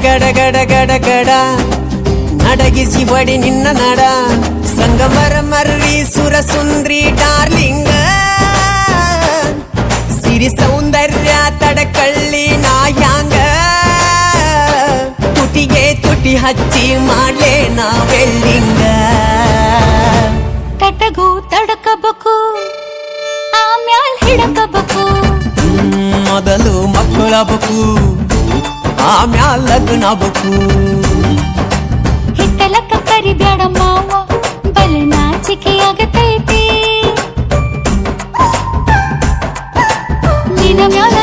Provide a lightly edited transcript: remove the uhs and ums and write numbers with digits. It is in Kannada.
ಗಡ ಗಡ ಗಡ ಗಡ ನಡಗಿಸಿ ಬಡಿ ನಿನ್ನ ನಡ ಸಂಗಮರ ಮರ್ರಿ ಸುರ ಸುಂದ್ರಿ ಡಾರ್ಲಿಂಗ ಸಿರಿ ಸೌಂದರ್ಯ ತಡಕಳ್ಳಿ ನಾಯಾಂಗ ತುಟಿಗೆ ತುಟಿ ಹಚ್ಚಿ ಮಾಡ್ಲೇ ನಾವೆಲ್ಲಿಂಗ ತಟಗೂ ತಡಕಬೇಕು ಆಮ್ಯಾಲ್ ಹಿಡಕಬೇಕು ಮೊದಲು ಮಕ್ಕಳಬೇಕು ಆಮ್ಯಾಲ್ ಲಗ್ನಬೇಕು ಹಿತ್ತಲಕ್ಕ ಕರಿಬ್ಯಾಡ ಮಾವ ಬಲ ನಾಚಿಕೆ ಆಗತೈತಿ ನಿನ ಮ್ಯಾಲ